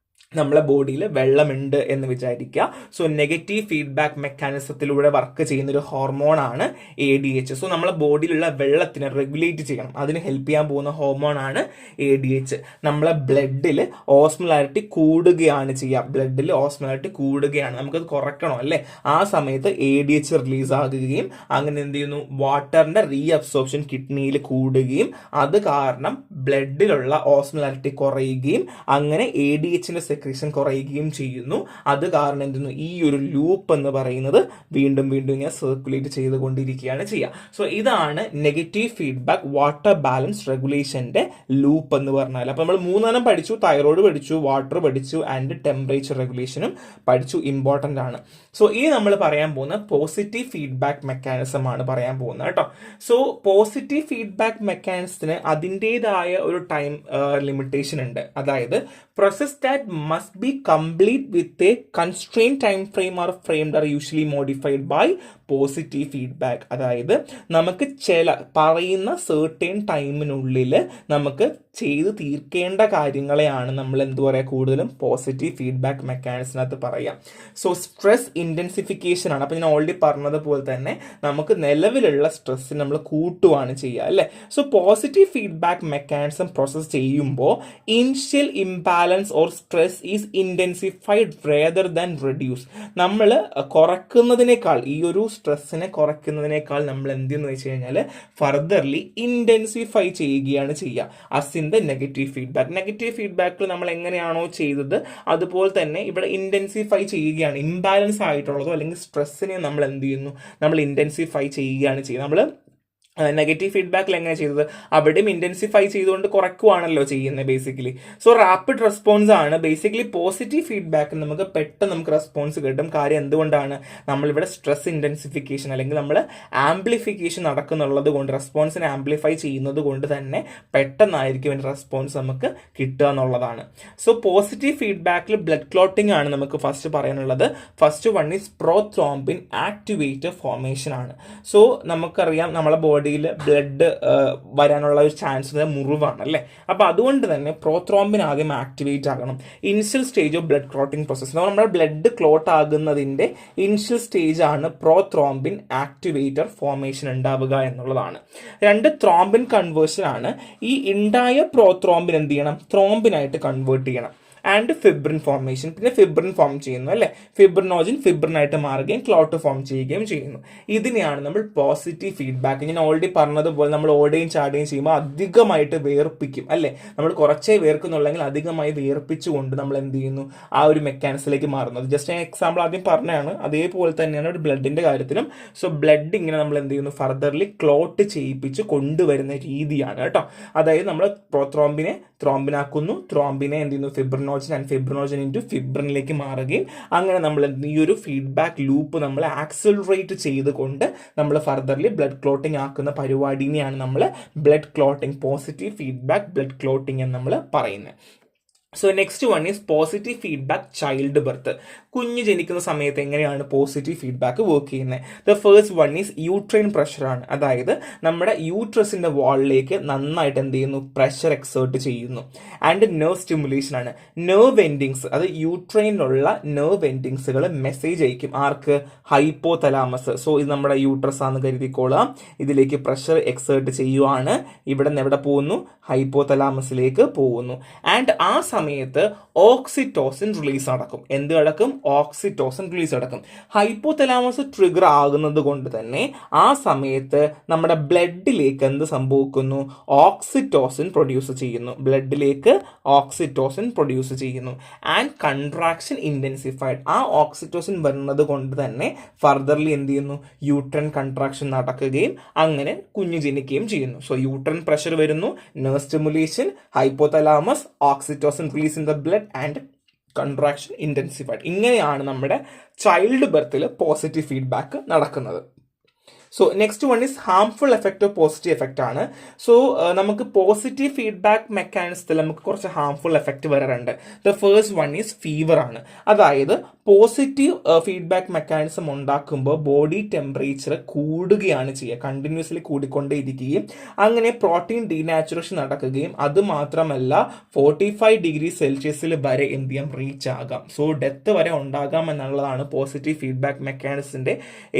നമ്മളെ ബോഡിയിൽ വെള്ളമുണ്ട് എന്ന് വിചാരിക്കുക. സോ നെഗറ്റീവ് ഫീഡ്ബാക്ക് മെക്കാനിസത്തിലൂടെ വർക്ക് ചെയ്യുന്ന ഒരു ഹോർമോൺ ആണ് ADH. സോ നമ്മളെ ബോഡിയിലുള്ള വെള്ളത്തിനെ റെഗുലേറ്റ് ചെയ്യണം, അതിന് ഹെൽപ്പ് ചെയ്യാൻ പോകുന്ന ഹോർമോൺ ആണ് ADH. നമ്മളെ ബ്ലഡിൽ ഓസ്മോലാരിറ്റി കൂടുകയാണ് ചെയ്യുക. നമുക്കത് കുറയ്ക്കണോ അല്ലേ? ആ സമയത്ത് ADH റിലീസ് ആകുകയും അങ്ങനെ എന്ത് ചെയ്യുന്നു? വാട്ടറിന്റെ റീഅബ്സോർപ്ഷൻ കിഡ്നിയിൽ കൂടുകയും അത് കാരണം ബ്ലഡിലുള്ള ഓസ്മോലാരിറ്റി കുറയുകയും അങ്ങനെ ADHന്റെ സെക്രീഷൻ കുറയുകയും ചെയ്യുന്നു. അത് കാരണം എന്തെന്നു? ഈ ഒരു ലൂപ്പ് എന്ന് പറയുന്നത് വീണ്ടും ഇങ്ങനെ സർക്കുലേറ്റ് ചെയ്തുകൊണ്ടിരിക്കുകയാണ് ചെയ്യുക. സോ ഇതാണ് നെഗറ്റീവ് ഫീഡ്ബാക്ക് വാട്ടർ ബാലൻസ് റെഗുലേഷന്റെ ലൂപ്പ് എന്ന് പറഞ്ഞാൽ. അപ്പൊ നമ്മൾ 3 പഠിച്ചു, തൈറോയ്ഡ് പഠിച്ചു, വാട്ടർ പഠിച്ചു, ആൻഡ് ടെമ്പറേച്ചർ റെഗുലേഷനും പഠിച്ചു. ഇമ്പോർട്ടന്റ് ആണ്. സോ ഈ നമ്മൾ പറയാൻ പോകുന്ന പോസിറ്റീവ് ഫീഡ്ബാക്ക് മെക്കാനിസം ആണ് പറയാൻ പോകുന്നത് കേട്ടോ. സോ പോസിറ്റീവ് ഫീഡ്ബാക്ക് മെക്കാനിസത്തിന് അതിൻ്റെതായ ഒരു ടൈം ലിമിറ്റേഷൻ ഉണ്ട്. അതായത് process that must be complete with a constrained time frame or framed are usually modified by positive feedback. അതായത് നമുക്ക് ചില പറയുന്ന സെർട്ടേൺ ടൈമിനുള്ളിൽ നമുക്ക് ചെയ്ത് തീർക്കേണ്ട കാര്യങ്ങളെയാണ് നമ്മൾ എന്ത് പറയുക, കൂടുതലും പോസിറ്റീവ് ഫീഡ്ബാക്ക് മെക്കാനിസത്തിനകത്ത് പറയാം. സോ സ്ട്രെസ് ഇൻറ്റൻസിഫിക്കേഷൻ ആണ്. അപ്പോൾ ഞാൻ ഓൾറെഡി പറഞ്ഞതുപോലെ തന്നെ നമുക്ക് നിലവിലുള്ള സ്ട്രെസ് നമ്മൾ കൂട്ടുവാണ് ചെയ്യുക അല്ലേ. So positive feedback mechanism process ചെയ്യുമ്പോൾ initial imbalance or stress is intensified rather than reduce. നമ്മൾ കുറക്കുന്നതിനേക്കാൾ, ഈ ഒരു സ്ട്രെസ്സിനെ കുറയ്ക്കുന്നതിനേക്കാൾ നമ്മൾ എന്തെന്ന് വെച്ച് കഴിഞ്ഞാൽ ഫർദർലി ഇൻറ്റൻസിഫൈ ചെയ്യുകയാണ് ചെയ്യുക. അസിൻ ദ നെഗറ്റീവ് ഫീഡ്ബാക്കിൽ നമ്മൾ എങ്ങനെയാണോ ചെയ്തത് അതുപോലെ തന്നെ ഇവിടെ ഇൻറ്റൻസിഫൈ ചെയ്യുകയാണ്. ഇംബാലൻസ് ആയിട്ടുള്ളതോ അല്ലെങ്കിൽ സ്ട്രെസ്സിനെ നമ്മൾ എന്ത് ചെയ്യുന്നു? നമ്മൾ ഇൻറ്റൻസിഫൈ ചെയ്യുകയാണ് ചെയ്യുന്നത്. നമ്മൾ നെഗറ്റീവ് ഫീഡ്ബാക്കിൽ എങ്ങനെ ചെയ്തത്? അവിടെയും ഇൻറ്റൻസിഫൈ ചെയ്തുകൊണ്ട് കുറയ്ക്കുവാണല്ലോ ചെയ്യുന്നത് ബേസിക്കലി. സോ റാപ്പിഡ് റെസ്പോൺസ് ആണ്. ബേസിക്കലി പോസിറ്റീവ് ഫീഡ്ബാക്ക് നമുക്ക് റെസ്പോൺസ് കിട്ടും. കാര്യം എന്തുകൊണ്ടാണ്? നമ്മളിവിടെ സ്ട്രെസ് ഇൻറ്റൻസിഫിക്കേഷൻ അല്ലെങ്കിൽ നമ്മൾ ആംപ്ലിഫിക്കേഷൻ നടക്കുന്നുള്ളത് കൊണ്ട്, റെസ്പോൺസിനെ ആംപ്ലിഫൈ ചെയ്യുന്നത് കൊണ്ട് തന്നെ പെട്ടെന്നായിരിക്കും അതിൻ്റെ റെസ്പോൺസ് നമുക്ക് കിട്ടുക എന്നുള്ളതാണ്. സോ പോസിറ്റീവ് ഫീഡ്ബാക്കിൽ ബ്ലഡ് ക്ലോട്ടിംഗ് ആണ് നമുക്ക് ഫസ്റ്റ് പറയാനുള്ളത്. First one is prothrombin activator formation ആണ്. സോ നമുക്കറിയാം നമ്മളെ ബോഡി ബ്ലഡ് വരാനുള്ള ഒരു ചാൻസ് മുറിവാണ് അല്ലേ. അപ്പൊ അതുകൊണ്ട് തന്നെ പ്രോത്രോംബിൻ ആദ്യം ആക്ടിവേറ്റ് ആകണം. Initial stage of blood clotting process. നമ്മുടെ ബ്ലഡ് ക്ലോട്ട് ആകുന്നതിന്റെ ഇനിഷ്യൽ സ്റ്റേജ് ആണ് പ്രോത്രോംബിൻ ആക്ടിവേറ്റർ ഫോർമേഷൻ ഉണ്ടാവുക എന്നുള്ളതാണ്. 2 ത്രോംബിൻ കൺവേർഷൻ ആണ്. ഈ ഉണ്ടായ പ്രോത്രോംബിൻ എന്ത് ചെയ്യണം? ത്രോംബിനായിട്ട് കൺവേർട്ട് ചെയ്യണം. ആൻഡ് ഫിബ്രിൻ ഫോർമേഷൻ, പിന്നെ ഫിബ്രിൻ ഫോം ചെയ്യുന്നു അല്ലെ. ഫിബ്രിനോജിൻ ഫിബ്രിനായിട്ട് മാറുകയും ക്ലോട്ട് ഫോം ചെയ്യുകയും ചെയ്യുന്നു. ഇതിനെയാണ് നമ്മൾ പോസിറ്റീവ് ഫീഡ്ബാക്ക്. ഞാൻ ഓൾറെഡി പറഞ്ഞതുപോലെ നമ്മൾ ഓടുകയും ചാടുകയും ചെയ്യുമ്പോൾ അധികമായിട്ട് വേർപ്പിക്കും അല്ലെ. നമ്മൾ കുറച്ചേ വേർക്കുന്നുള്ളെങ്കിൽ അധികമായി വേർപ്പിച്ചുകൊണ്ട് നമ്മൾ എന്ത് ചെയ്യുന്നു? ആ ഒരു മെക്കാനിസത്തിലേക്ക് മാറുന്നത്. ജസ്റ്റ് ഞാൻ എക്സാമ്പിൾ ആദ്യം പറഞ്ഞതാണ്. അതേപോലെ തന്നെയാണ് ഒരു ബ്ലഡിന്റെ കാര്യത്തിലും. സോ ബ്ലഡ് ഇങ്ങനെ നമ്മൾ എന്ത് ചെയ്യുന്നു? ഫർദർലി ക്ലോട്ട് ചെയ്യിപ്പിച്ച് കൊണ്ടുവരുന്ന രീതിയാണ് കേട്ടോ. അതായത് നമ്മൾ പ്രോത്രോംബിനെ ത്രോംബിനാക്കുന്നു, ത്രോംബിനെ എന്ത് ചെയ്യുന്നു ഫിബ്രിനോജൻ, ആൻഡ് ഫിബ്രിനോജൻ ഇൻറ്റു ഫിബ്രിനിലേക്ക് മാറുകയും അങ്ങനെ നമ്മൾ ഈ ഒരു ഫീഡ്ബാക്ക് ലൂപ്പ് നമ്മൾ ആക്സിലറേറ്റ് ചെയ്തുകൊണ്ട് നമ്മൾ ഫർദർലി ബ്ലഡ് ക്ലോട്ടിംഗ് ആക്കുന്ന പരിപാടിനെയാണ് നമ്മൾ blood clotting, positive feedback blood clotting എന്ന് നമ്മൾ പറയുന്നത്. So next one is positive feedback child birth. കുഞ്ഞ് ജനിക്കുന്ന സമയത്ത് എങ്ങനെയാണ് പോസിറ്റീവ് ഫീഡ്ബാക്ക് വർക്ക് ചെയ്യുന്നത്? The first one is uterine പ്രഷറാണ്. അതായത് നമ്മുടെ യൂട്രസിന്റെ വാളിലേക്ക് നന്നായിട്ട് എന്ത് ചെയ്യുന്നു, പ്രഷർ എക്സേർട്ട് ചെയ്യുന്നു. ആൻഡ് നെർവ് സ്റ്റിമുലേഷൻ ആണ്. നെർവ് എൻഡിങ്സ്, അത് യൂട്രൈനിലുള്ള നെർവ് എൻഡിങ്സുകൾ മെസ്സേജ് അയക്കും. ആർക്ക്? Hypo thalamus. സോ ഇത് നമ്മുടെ യൂട്രസ് ആണെന്ന് കരുതിക്കോളാം. ഇതിലേക്ക് പ്രഷർ എക്സേർട്ട് ചെയ്യുവാണ്. ഇവിടെ നിന്ന് എവിടെ പോകുന്നു? ഹൈപ്പോ തലാമസിലേക്ക് പോകുന്നു. ആൻഡ് ആ സമയത്ത് ഓക്സിറ്റോസിൻ റിലീസ് നടക്കും. എന്ത് നടക്കും? ഓക്സിറ്റോസിൻ റിലീസ് നടക്കും. ഹൈപ്പോ തലാമസ് ട്രിഗർ ആകുന്നത് കൊണ്ട് തന്നെ ആ സമയത്ത് നമ്മുടെ ബ്ലഡിലേക്ക് എന്ത് സംഭവിക്കുന്നു? ഓക്സിറ്റോസിൻ പ്രൊഡ്യൂസ് ചെയ്യുന്നു. ബ്ലഡിലേക്ക് ഓക്സിറ്റോസിൻ പ്രൊഡ്യൂസ് ചെയ്യുന്നു. And contraction intensified. ആ ഓക്സിറ്റോസിൻ വരുന്നത് കൊണ്ട് തന്നെ ഫർദർലി എന്ത് ചെയ്യുന്നു? യൂട്രൻ കൺട്രാക്ഷൻ നടക്കുകയും അങ്ങനെ കുഞ്ഞ് ജനിക്കുകയും ചെയ്യുന്നു. സോ യൂട്രൻ പ്രഷർ വരുന്നു, nerve stimulation, hypo thalamus, oxytocin release in the blood and contraction intensified. ഇങ്ങനെയാണ് നമ്മുടെ ചൈൽഡ് ബർത്തിൽ പോസിറ്റീവ് ഫീഡ്ബാക്ക് നടക്കുന്നത്. So next one is harmful effect of positive effect ആണ്. സോ നമുക്ക് പോസിറ്റീവ് ഫീഡ്ബാക്ക് മെക്കാനിസത്തിൽ നമുക്ക് കുറച്ച് ഹാംഫുൾ എഫക്റ്റ് വരാറുണ്ട്. The first one is fever ആണ്. അതായത് പോസിറ്റീവ് ഫീഡ്ബാക്ക് മെക്കാനിസം ഉണ്ടാക്കുമ്പോൾ ബോഡി ടെമ്പറേച്ചർ കൂടുകയാണ് ചെയ്യുക, കണ്ടിന്യൂസ്ലി കൂടിക്കൊണ്ടേയിരിക്കുകയും അങ്ങനെ പ്രോട്ടീൻ ഡീനാച്ചുറേഷൻ നടക്കുകയും അത് മാത്രമല്ല 45 ഡിഗ്രി സെൽഷ്യസിൽ വരെ എന്ത് ചെയ്യാം, റീച്ച് ആകാം. സോ ഡെത്ത് വരെ ഉണ്ടാകാം എന്നുള്ളതാണ് പോസിറ്റീവ് ഫീഡ്ബാക്ക് മെക്കാനിസത്തിന്റെ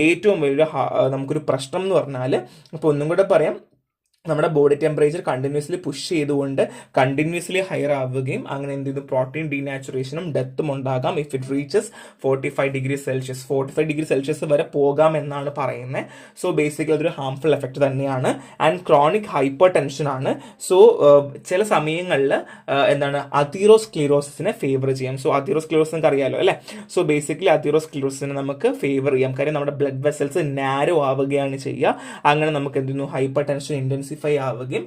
ഏറ്റവും വലിയ നമുക്കൊരു പ്രശ്നം എന്ന് പറഞ്ഞാൽ. അപ്പോൾ ഒന്നും കൂടെ പറയാം, നമ്മുടെ ബോഡി ടെമ്പറേച്ചർ കണ്ടിന്യൂസ്ലി പുഷ് ചെയ്തുകൊണ്ട് കണ്ടിന്യൂസ്ലി ഹയർ ആവുകയും അങ്ങനെ എന്ത് ചെയ്തു പ്രോട്ടീൻ ഡീനാച്ചുറേഷനും ഡെത്തും ഉണ്ടാകാം if it reaches 45 degree Celsius. 45 degree Celsius വരെ പോകാം എന്നാണ് പറയുന്നത്. സോ ബേസിക്കലി അതൊരു ഹാംഫുൾ എഫക്റ്റ് തന്നെയാണ്. ആൻഡ് ക്രോണിക് ഹൈപ്പർ ടെൻഷൻ ആണ്. സോ ചില സമയങ്ങളിൽ എന്താണ് അതീറോസ്ക്ലിറോസിനെ ഫേവർ ചെയ്യാം. സോ അതീറോസ്ക്ലിറോസിസ് നമുക്ക് അറിയാലോ അല്ലേ. സോ ബേസിക്കലി അതീറോസ്ക്ലിറോസിനെ നമുക്ക് ഫേവർ ചെയ്യാം. കാര്യം നമ്മുടെ ബ്ലഡ് വെസൽസ് നാരോ ആവുകയാണ് ചെയ്യുക. അങ്ങനെ നമുക്ക് എന്ത് ചെയ്യുന്നു ഹൈപ്പർ ടെൻഷൻ ഇന്റൻസിഫൈ ആവുകയും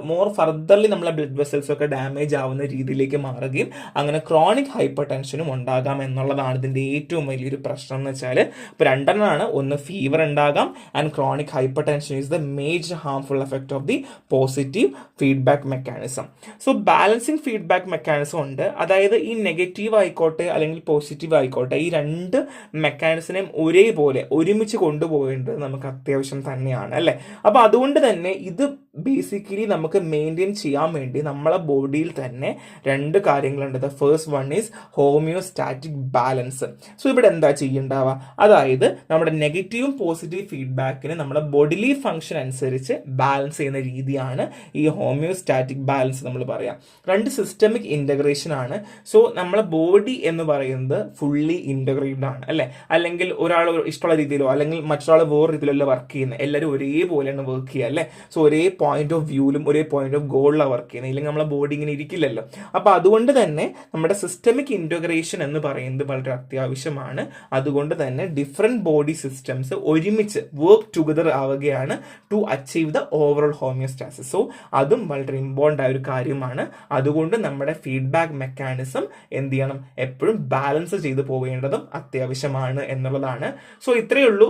മോർ ഫർദർലി നമ്മളെ ബ്ലഡ് വെസൽസ് ഒക്കെ ഡാമേജ് ആവുന്ന രീതിയിലേക്ക് മാറുകയും അങ്ങനെ ക്രോണിക് ഹൈപ്പർ ടെൻഷനും ഉണ്ടാകാം എന്നുള്ളതാണ് ഇതിന്റെ ഏറ്റവും വലിയൊരു പ്രശ്നം എന്ന് വെച്ചാൽ. ഇപ്പൊ രണ്ടെണ്ണമാണ്. ഒന്ന് ഫീവർ ഉണ്ടാകാം and chronic hyper tension is the major harmful effect of the positive feedback mechanism. So balancing feedback mechanism ഉണ്ട്. അതായത് ഈ നെഗറ്റീവ് ആയിക്കോട്ടെ അല്ലെങ്കിൽ പോസിറ്റീവ് ആയിക്കോട്ടെ, ഈ രണ്ട് മെക്കാനിസത്തിനെയും ഒരേപോലെ ഒരുമിച്ച് കൊണ്ടുപോകേണ്ടത് നമുക്ക് അത്യാവശ്യം തന്നെയാണ് അല്ലേ. അപ്പൊ അതുകൊണ്ട് തന്നെ ഇത് ബേസിക്കലി നമുക്ക് മെയിൻറ്റെയിൻ ചെയ്യാൻ വേണ്ടി നമ്മളെ ബോഡിയിൽ തന്നെ രണ്ട് കാര്യങ്ങളുണ്ട്. The first one is homeostatic balance. So ഇവിടെ എന്താ ചെയ്യേണ്ടാവുക? അതായത് നമ്മുടെ നെഗറ്റീവും പോസിറ്റീവ് ഫീഡ്ബാക്കിന് നമ്മുടെ ബോഡിലി ഫംഗ്ഷൻ അനുസരിച്ച് ബാലൻസ് ചെയ്യുന്ന രീതിയാണ് ഈ ഹോമിയോസ്റ്റാറ്റിക് ബാലൻസ് നമ്മൾ പറയാം. രണ്ട് സിസ്റ്റമിക് ഇന്റഗ്രേഷൻ ആണ്. സോ നമ്മളെ ബോഡി എന്ന് പറയുന്നത് ഫുള്ളി ഇന്റഗ്രേറ്റഡ് ആണ് അല്ലെ. അല്ലെങ്കിൽ ഒരാൾ ഇഷ്ടമുള്ള രീതിയിലോ അല്ലെങ്കിൽ മറ്റൊരാൾ വേറെ രീതിയിലല്ലോ വർക്ക് ചെയ്യുന്നത്, എല്ലാവരും ഒരേപോലെയാണ് വർക്ക് ചെയ്യുക അല്ലെ. സോ ഒരേ പോയിന്റ് ഓഫ് വ്യൂവിലും ഒരേ പോയിന്റ് ഓഫ് ഗോളിലാണ് വർക്ക് ചെയ്യുന്നത്. ഇല്ലെങ്കിൽ നമ്മളെ ബോഡി ഇങ്ങനെ ഇരിക്കില്ലല്ലോ. അപ്പൊ അതുകൊണ്ട് തന്നെ നമ്മുടെ സിസ്റ്റമിക് ഇന്റഗ്രേഷൻ എന്ന് പറയുന്നത് വളരെ അത്യാവശ്യമാണ്. അതുകൊണ്ട് തന്നെ ഡിഫറെന്റ് ബോഡി സിസ്റ്റംസ് ഒരുമിച്ച് വർക്ക് ടുഗദർ ആവുകയാണ് to achieve the overall homeostasis. So അതും വളരെ ഇമ്പോർട്ടൻ്റ് ആയ ഒരു കാര്യമാണ്. അതുകൊണ്ട് നമ്മുടെ ഫീഡ്ബാക്ക് മെക്കാനിസം എന്ത് ചെയ്യണം, എപ്പോഴും ബാലൻസ് ചെയ്ത് പോവേണ്ടതും അത്യാവശ്യമാണ് എന്നുള്ളതാണ്. സോ ഇത്രയേ ഉള്ളൂ.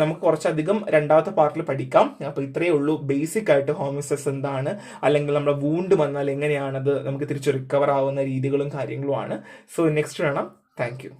നമുക്ക് കുറച്ചധികം രണ്ടാമത്തെ പാർട്ടിൽ പഠിക്കാം. അപ്പൊ ഇത്രയേ ഉള്ളൂ ബേസിക് ആയിട്ട് ഹോമിയോസ്റ്റാസിസ് എന്താണ്, അല്ലെങ്കിൽ നമ്മുടെ വൂണ്ട് വന്നാൽ എങ്ങനെയാണത് നമുക്ക് തിരിച്ച് റിക്കവർ ആവുന്ന രീതികളും കാര്യങ്ങളുമാണ്. സോ നെക്സ്റ്റ് വേണം. Thank you.